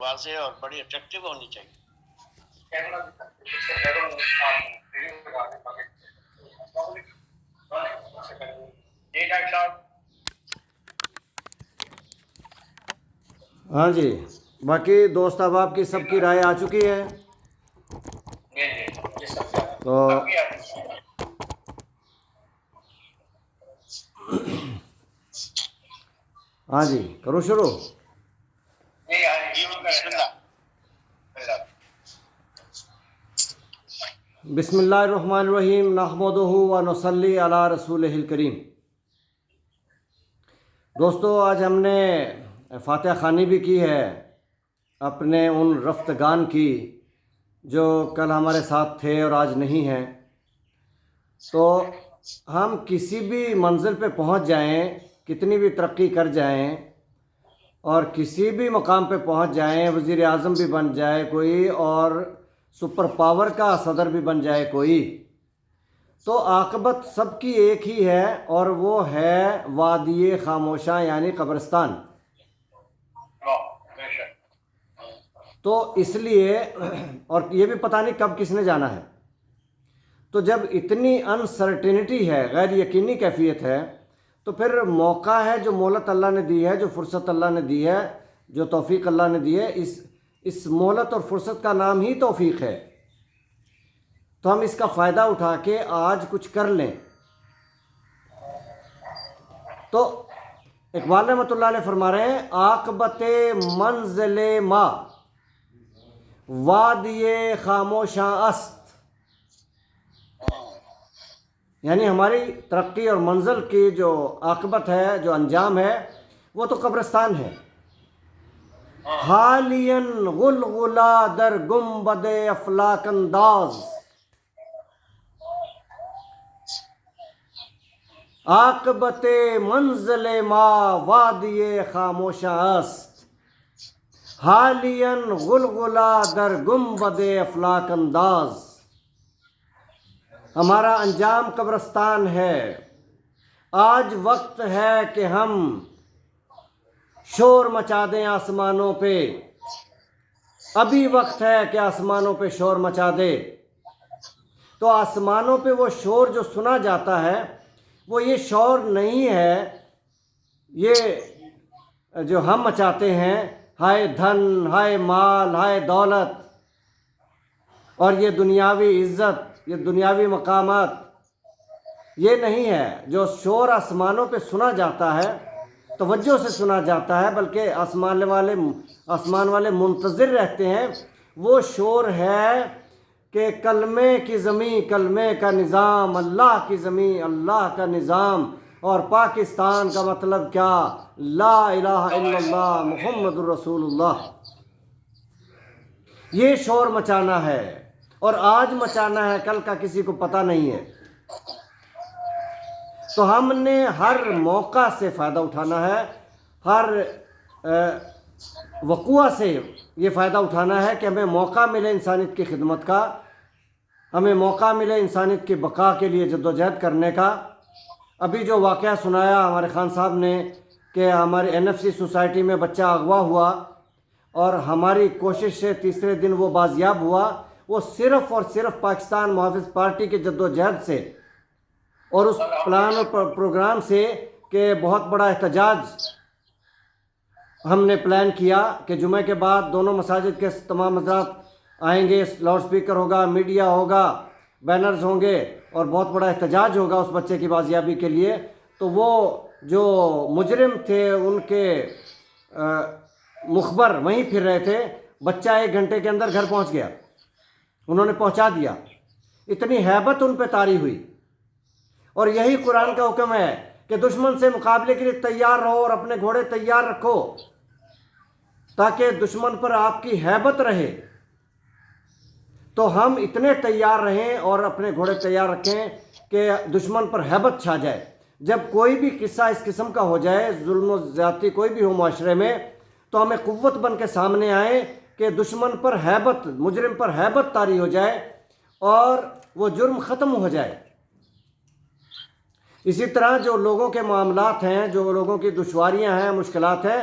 واضح اور بڑی اٹریکٹیو ہونی چاہیے. ہاں جی، باقی دوست احباب کی سب کی رائے آ چکی ہے تو ہاں جی کرو شروع. بسم اللہ. بسم اللہ الرحمن الرحیم نحمدہ و نصلی علی رسولہ الکریم. دوستو، آج ہم نے فاتحہ خوانی بھی کی ہے اپنے ان رفتگان کی جو کل ہمارے ساتھ تھے اور آج نہیں ہیں. تو ہم کسی بھی منزل پہ پہنچ جائیں، کتنی بھی ترقی کر جائیں اور کسی بھی مقام پہ پہنچ جائیں، وزیر اعظم بھی بن جائے کوئی اور سپر پاور کا صدر بھی بن جائے کوئی، تو عاقبت سب کی ایک ہی ہے اور وہ ہے وادی خاموشاں یعنی قبرستان. تو اس لیے اور یہ بھی پتہ نہیں کب کس نے جانا ہے. تو جب اتنی انسرٹینٹی ہے، غیر یقینی کیفیت ہے، تو پھر موقع ہے، جو مہلت اللہ نے دی ہے، جو فرصت اللہ نے دی ہے، جو توفیق اللہ نے دی ہے، اس مہلت اور فرصت کا نام ہی توفیق ہے. تو ہم اس کا فائدہ اٹھا کے آج کچھ کر لیں. تو اقبال رحمۃ اللہ علیہ فرما رہے ہیں، عاقبت منزل ما وادی خاموشاں است، یعنی ہماری ترقی اور منزل کی جو عاقبت ہے، جو انجام ہے، وہ تو قبرستان ہے. حالین غلغلہ در گنبد افلاک انداز، عاقبت منزل ما وادی خاموشاں است، حالین غلغلہ در گنبد افلاک انداز. ہمارا انجام قبرستان ہے. آج وقت ہے کہ ہم شور مچا دیں آسمانوں پہ، ابھی وقت ہے کہ آسمانوں پہ شور مچا دے. تو آسمانوں پہ وہ شور جو سنا جاتا ہے، وہ یہ شور نہیں ہے یہ جو ہم مچاتے ہیں، ہائے دھن، ہائے مال، ہائے دولت اور یہ دنیاوی عزت، یہ دنیاوی مقامات، یہ نہیں ہے. جو شور آسمانوں پہ سنا جاتا ہے، توجہ سے سنا جاتا ہے، بلکہ آسمان والے منتظر رہتے ہیں، وہ شور ہے کہ کلمے کی زمیں، کلمے کا نظام، اللہ کی زمیں، اللہ کا نظام، اور پاکستان کا مطلب کیا؟ لا الہ الا اللہ محمد الرسول اللہ. یہ شور مچانا ہے اور آج مچانا ہے، کل کا کسی کو پتہ نہیں ہے. تو ہم نے ہر موقع سے فائدہ اٹھانا ہے، ہر وقوع سے یہ فائدہ اٹھانا ہے کہ ہمیں موقع ملے انسانیت کی خدمت کا، ہمیں موقع ملے انسانیت کی بقا کے لیے جدوجہد کرنے کا. ابھی جو واقعہ سنایا ہمارے خان صاحب نے کہ ہمارے NFC سوسائٹی میں بچہ اغوا ہوا اور ہماری کوشش سے تیسرے دن وہ بازیاب ہوا، وہ صرف اور صرف پاکستان محافظ پارٹی کے جدوجہد سے اور اس پلان اور پروگرام سے کہ بہت بڑا احتجاج ہم نے پلان کیا کہ جمعہ کے بعد دونوں مساجد کے تمام حضرات آئیں گے، لاؤڈ سپیکر ہوگا، میڈیا ہوگا، بینرز ہوں گے اور بہت بڑا احتجاج ہوگا اس بچے کی بازیابی کے لیے. تو وہ جو مجرم تھے، ان کے مخبر وہیں پھر رہے تھے، بچہ 1 گھنٹے کے اندر گھر پہنچ گیا، انہوں نے پہنچا دیا. اتنی ہیبت ان پہ طاری ہوئی. اور یہی قرآن کا حکم ہے کہ دشمن سے مقابلے کے لیے تیار رہو اور اپنے گھوڑے تیار رکھو تاکہ دشمن پر آپ کی ہیبت رہے. تو ہم اتنے تیار رہیں اور اپنے گھوڑے تیار رکھیں کہ دشمن پر ہیبت چھا جائے. جب کوئی بھی قصہ اس قسم کا ہو جائے، ظلم و زیادتی کوئی بھی ہو معاشرے میں، تو ہمیں قوت بن کے سامنے آئیں کہ دشمن پر ہیبت، مجرم پر ہیبت طاری ہو جائے اور وہ جرم ختم ہو جائے. اسی طرح جو لوگوں کے معاملات ہیں، جو لوگوں کی دشواریاں ہیں، مشکلات ہیں،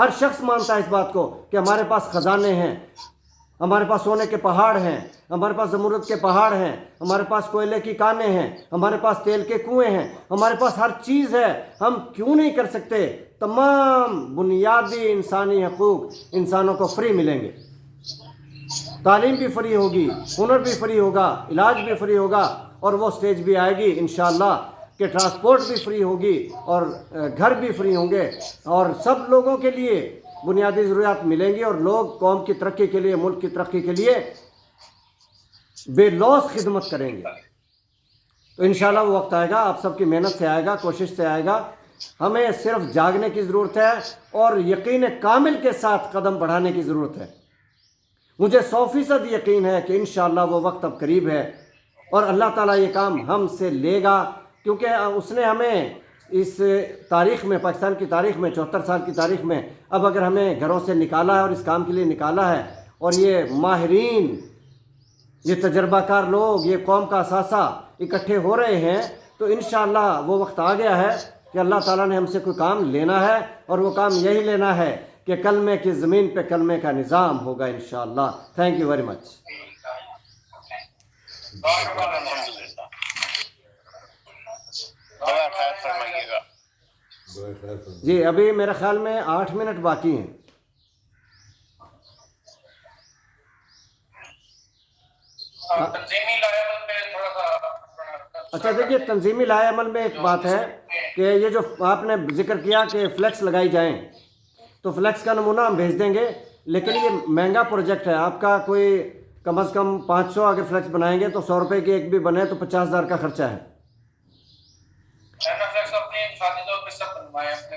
ہر شخص مانتا ہے اس بات کو کہ ہمارے پاس خزانے ہیں، ہمارے پاس سونے کے پہاڑ ہیں، ہمارے پاس زمرد کے پہاڑ ہیں، ہمارے پاس کوئلے کی کانیں ہیں، ہمارے پاس تیل کے کنویں ہیں، ہمارے پاس ہر چیز ہے. ہم کیوں نہیں کر سکتے؟ تمام بنیادی انسانی حقوق انسانوں کو فری ملیں گے. تعلیم بھی فری ہوگی، ہنر بھی فری ہوگا، علاج بھی فری ہوگا، اور وہ سٹیج بھی آئے گی انشاءاللہ کہ ٹرانسپورٹ بھی فری ہوگی اور گھر بھی فری ہوں گے، اور سب لوگوں کے لیے بنیادی ضروریات ملیں گی، اور لوگ قوم کی ترقی کے لیے، ملک کی ترقی کے لیے بے لوث خدمت کریں گے. تو انشاءاللہ وہ وقت آئے گا، آپ سب کی محنت سے آئے گا، کوشش سے آئے گا. ہمیں صرف جاگنے کی ضرورت ہے اور یقین کامل کے ساتھ قدم بڑھانے کی ضرورت ہے. مجھے 100% یقین ہے کہ انشاءاللہ وہ وقت اب قریب ہے اور اللہ تعالیٰ یہ کام ہم سے لے گا، کیونکہ اس نے ہمیں اس تاریخ میں، پاکستان کی تاریخ میں، 74 سال کی تاریخ میں اب اگر ہمیں گھروں سے نکالا ہے اور اس کام کے لیے نکالا ہے، اور یہ ماہرین، یہ تجربہ کار لوگ، یہ قوم کا اثاثہ اکٹھے ہو رہے ہیں، تو انشاءاللہ وہ وقت آ گیا ہے کہ اللہ تعالیٰ نے ہم سے کوئی کام لینا ہے، اور وہ کام یہی لینا ہے کہ کلمے کی زمین پہ کلمے کا نظام ہوگا انشاءاللہ. Thank you very much. الحمدللہ. دعا خیر فرمائیے گا. جی ابھی میرے خیال میں 8 منٹ باقی ہیں. تنظیمی لائے عمل پہ تھوڑا سا. اچھا دیکھیے، تنظیمی لائے عمل میں ایک بات ہے کہ یہ جو آپ نے ذکر کیا کہ فلیکس لگائی جائیں، تو فلیکس کا نمونہ ہم بھیج دیں گے، لیکن یہ مہنگا پروجیکٹ ہے. آپ کا کوئی کم از کم 500 اگر فلیکس بنائیں گے تو 100 روپے کی ایک بھی بنے تو 50,000 کا خرچہ ہے.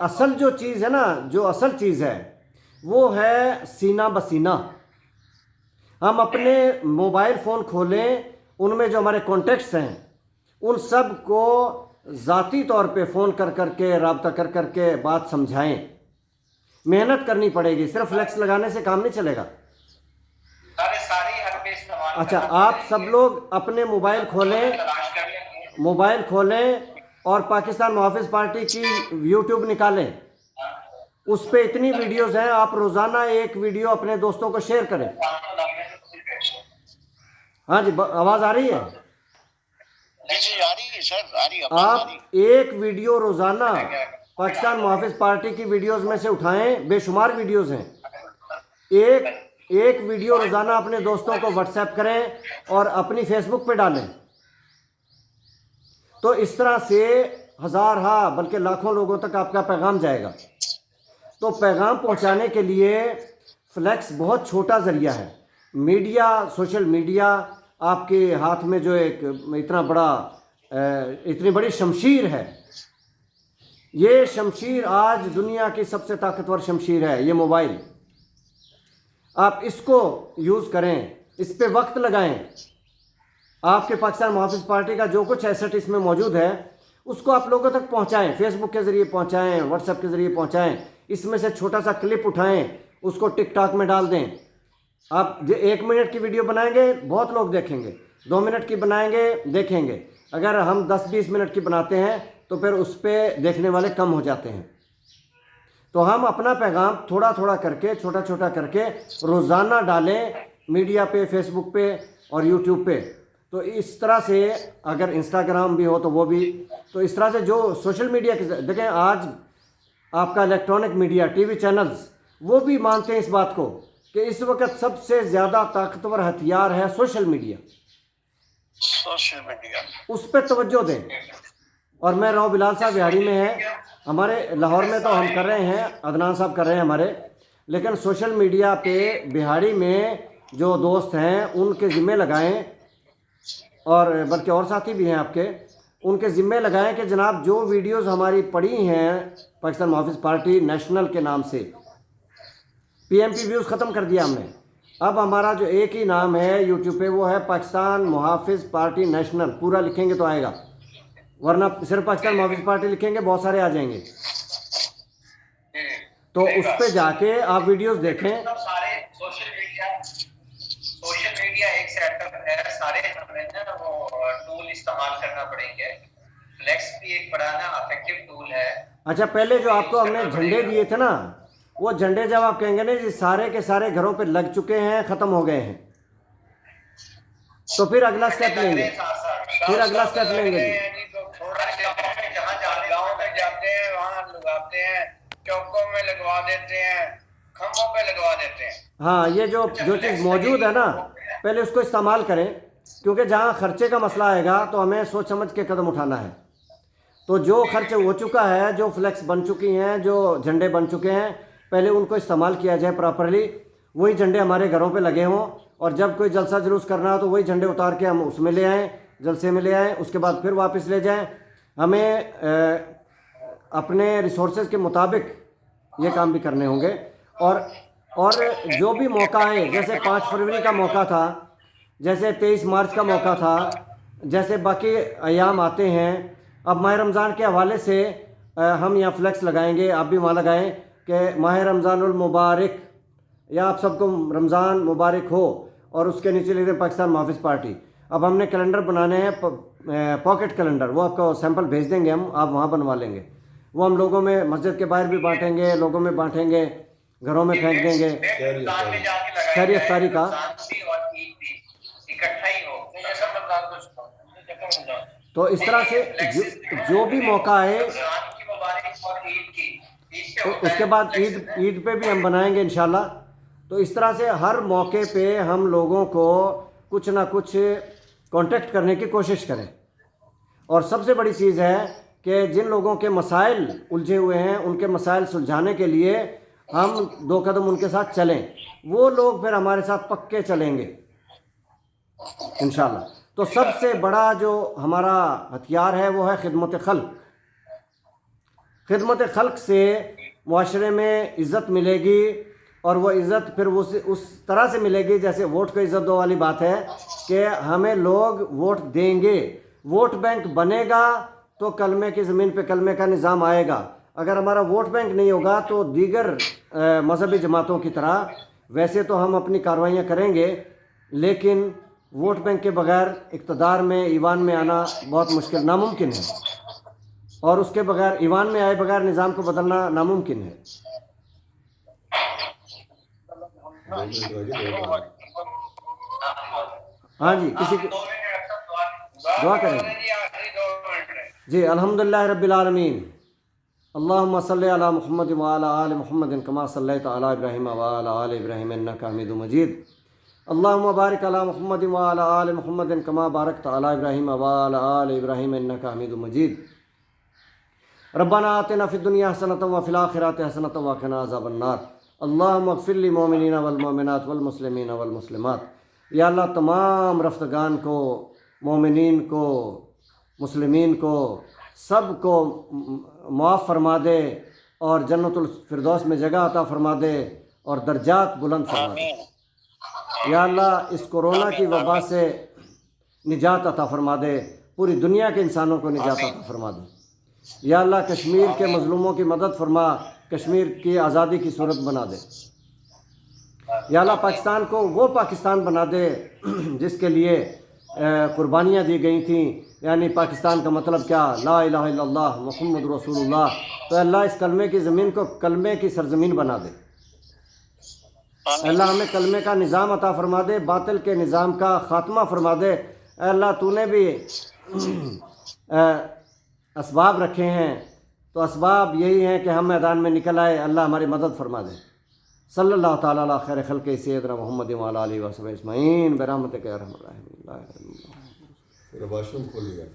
اصل جو چیز ہے نا، جو اصل چیز ہے وہ ہے سینہ بسینہ. ہم اپنے موبائل فون کھولیں، ان میں جو ہمارے کانٹیکٹس ہیں ان سب کو ذاتی طور پہ فون کر کر کے، رابطہ کر کر کے بات سمجھائیں. محنت کرنی پڑے گی، صرف فلیکس لگانے سے کام نہیں چلے گا. اچھا آپ سب لوگ اپنے موبائل کھولیں اور پاکستان محافظ پارٹی کی یوٹیوب نکالیں. اس پہ اتنی ویڈیوز ہیں، آپ روزانہ ایک ویڈیو اپنے دوستوں کو شیئر کریں. ہاں جی آواز آ رہی ہے؟ جی آ رہی ہے سر، آ رہی ہے. آپ ایک ویڈیو روزانہ پاکستان محافظ پارٹی کی ویڈیوز میں سے اٹھائیں، بے شمار ویڈیوز ہیں. ایک ویڈیو روزانہ اپنے دوستوں کو واٹس ایپ کریں اور اپنی فیس بک پہ ڈالیں. تو اس طرح سے ہزارہا بلکہ لاکھوں لوگوں تک آپ کا پیغام جائے گا. تو پیغام پہنچانے کے لیے فلیکس بہت چھوٹا ذریعہ ہے. میڈیا، سوشل میڈیا آپ کے ہاتھ میں جو ایک اتنی بڑی شمشیر ہے، یہ شمشیر آج دنیا کی سب سے طاقتور شمشیر ہے، یہ موبائل. آپ اس کو یوز کریں، اس پہ وقت لگائیں. آپ کے پاکستان محافظ پارٹی کا جو کچھ ایسٹ اس میں موجود ہے اس کو آپ لوگوں تک پہنچائیں، فیس بک کے ذریعے پہنچائیں، واٹس ایپ کے ذریعے پہنچائیں. اس میں سے چھوٹا سا کلپ اٹھائیں، اس کو ٹک ٹاک میں ڈال دیں. آپ 1 منٹ کی ویڈیو بنائیں گے بہت لوگ دیکھیں گے، 2 منٹ کی بنائیں گے دیکھیں گے. اگر ہم 10-20 منٹ کی بناتے ہیں تو پھر اس پہ دیکھنے والے کم ہو جاتے ہیں. تو ہم اپنا پیغام تھوڑا تھوڑا کر کے، چھوٹا چھوٹا کر کے روزانہ ڈالیں میڈیا پہ، فیس بک پہ اور یوٹیوب پہ. تو اس طرح سے اگر انسٹاگرام بھی ہو تو وہ بھی، تو اس طرح سے جو سوشل میڈیا کے دیکھیں آج آپ کا electronic media, T V channels, وہ بھی مانتے ہیں اس بات کو کہ اس وقت سب سے زیادہ طاقتور ہتھیار ہے سوشل میڈیا. سوشل میڈیا اس پہ توجہ دیں. اور میں رہا ہوں بلال صاحب بہاڑی میں ہے، ہمارے لاہور میں تو ہم کر رہے ہیں، عدنان صاحب کر رہے ہیں ہمارے، لیکن سوشل میڈیا پہ بہاڑی میں جو دوست ہیں ان کے ذمے لگائیں، اور بلکہ اور ساتھی بھی ہیں آپ کے، ان کے ذمے لگائیں کہ جناب جو ویڈیوز ہماری پڑی ہیں پاکستان محافظ پارٹی نیشنل کے نام سے، پی ایم پی ویوز ختم کر دیا ہم نے. اب ہمارا جو ایک ہی نام ہے یوٹیوب پہ وہ ہے پاکستان محافظ پارٹی نیشنل. پورا لکھیں گے تو آئے گا، ورنہ صرف پاکستان محافظ پارٹی لکھیں گے بہت سارے آ جائیں گے. تو اس پہ جا کے آپ ویڈیوز دیکھیں. سوشل میڈیا ایک سیٹ اپ ہے، سارے ہمیں نا وہ ٹول استعمال کرنا پڑیں گے. فلیکس بھی ایک بڑا نا افیکٹو ٹول ہے. اچھا پہلے جو آپ کو ہم نے جھنڈے دیے تھے نا، وہ جھنڈے جب آپ کہیں گے نا جی سارے کے سارے گھروں پہ لگ چکے ہیں، ختم ہو گئے ہیں، تو پھر اگلا سٹیپ لیں گے، پھر اگلا سٹیپ لیں گے جی۔ گاؤں میں جاتے ہیں وہاں لگاتے ہیں، چوکوں میں لگوا دیتے ہیں، کھمبوں پہ لگوا دیتے ہیں۔ ہاں، یہ جو چیز موجود ہے نا پہلے اس کو استعمال کریں، کیونکہ جہاں خرچے کا مسئلہ آئے گا تو ہمیں سوچ سمجھ کے قدم اٹھانا ہے۔ تو جو خرچ ہو چکا ہے، جو فلیکس بن چکی ہیں، جو جھنڈے بن چکے ہیں، پہلے ان کو استعمال کیا جائے پراپرلی، وہی جھنڈے ہمارے گھروں پہ لگے ہوں، اور جب کوئی جلسہ جلوس کرنا ہو تو وہی جھنڈے اتار کے ہم اس میں لے آئیں، جلسے میں لے آئیں، اس کے بعد پھر واپس لے جائیں۔ ہمیں اپنے ریسورسز کے مطابق یہ کام بھی کرنے ہوں گے، اور جو بھی موقع ہے، جیسے 5 فروری کا موقع تھا، جیسے 23 مارچ کا موقع تھا، جیسے باقی ایام آتے ہیں، اب ماہ رمضان کے حوالے سے ہم یہاں فلیکس لگائیں گے، آپ بھی وہاں لگائیں کہ ماہ رمضان المبارک، یا آپ سب کو رمضان مبارک ہو، اور اس کے نیچے لکھ دیں پاکستان محافظ پارٹی۔ اب ہم نے کیلنڈر بنانے ہیں، پاکٹ کیلنڈر، وہ آپ کو سیمپل بھیج دیں گے ہم، آپ وہاں بنوا لیں گے، وہ ہم لوگوں میں مسجد کے باہر بھی بانٹیں گے، لوگوں میں بانٹیں گے، گھروں میں پھینک دیں گے، شہری افطاری کا۔ تو اس طرح سے جو بھی موقع ہے، اس کے بعد عید پہ بھی ہم بنائیں گے انشاءاللہ۔ تو اس طرح سے ہر موقع پہ ہم لوگوں کو کچھ نہ کچھ کانٹیکٹ کرنے کی کوشش کریں، اور سب سے بڑی چیز ہے کہ جن لوگوں کے مسائل الجھے ہوئے ہیں ان کے مسائل سلجھانے کے لیے ہم 2 قدم ان کے ساتھ چلیں، وہ لوگ پھر ہمارے ساتھ پکے چلیں گے انشاءاللہ۔ تو سب سے بڑا جو ہمارا ہتھیار ہے وہ ہے خدمت خلق۔ خدمت خلق سے معاشرے میں عزت ملے گی، اور وہ عزت پھر اس طرح سے ملے گی جیسے ووٹ کو عزت دو والی بات ہے، کہ ہمیں لوگ ووٹ دیں گے، ووٹ بینک بنے گا تو کلمے کی زمین پہ کلمے کا نظام آئے گا۔ اگر ہمارا ووٹ بینک نہیں ہوگا تو دیگر مذہبی جماعتوں کی طرح ویسے تو ہم اپنی کارروائیاں کریں گے، لیکن ووٹ بینک کے بغیر اقتدار میں، ایوان میں آنا بہت مشکل، ناممکن ہے، اور اس کے بغیر، ایوان میں آئے بغیر نظام کو بدلنا ناممکن ہے۔ ہاں جی، کسی کی دعا کریں جی۔ الحمدللہ رب العالمین، اللہم صلی علی محمد وعلی آل محمد کما صلیت علی ابراہیم وعلی آل ابراہیم انک حمید مجید، اللہم بارک علی محمد وعلی آل محمد کما بارکت علی ابراہیم وعلی آل ابراہیم انک حمید مجید۔ ربنا آتنا فی الدنیا حسنۃ وفی الآخرۃ حسنۃ وقنا عذاب النار، اللہم اغفر للمؤمنین والمؤمنات والمسلمین والمسلمات۔ یا اللہ تمام رفتگان کو، مومنین کو، مسلمین کو، سب کو معاف فرما دے، اور جنت الفردوس میں جگہ عطا فرما دے، اور درجات بلند فرما دے۔ یا اللہ اس کورونا کی وبا سے نجات عطا فرما دے، پوری دنیا کے انسانوں کو نجات عطا فرما دے۔ یا اللہ کشمیر کے مظلوموں کی مدد فرما، کشمیر کی آزادی کی صورت بنا دے۔ یا اللہ پاکستان کو وہ پاکستان بنا دے جس کے لیے قربانیاں دی گئی تھیں، یعنی پاکستان کا مطلب کیا، لا الہ الا اللہ محمد رسول اللہ۔ تو اللہ اس کلمے کی زمین کو کلمے کی سرزمین بنا دے۔ اللہ ہمیں کلمے کا نظام عطا فرما دے، باطل کے نظام کا خاتمہ فرما دے۔ اللہ تو نے بھی اسباب رکھے ہیں، تو اسباب یہی ہیں کہ ہم میدان میں نکل آئے، اللہ ہماری مدد فرما دے۔ صلی اللہ تعالیٰ علی خیر خلق سیدنا محمد وعلی آلہ وصحبہ اجمعین برحمتک یا ارحم الراحمین۔ Wash room کھولیے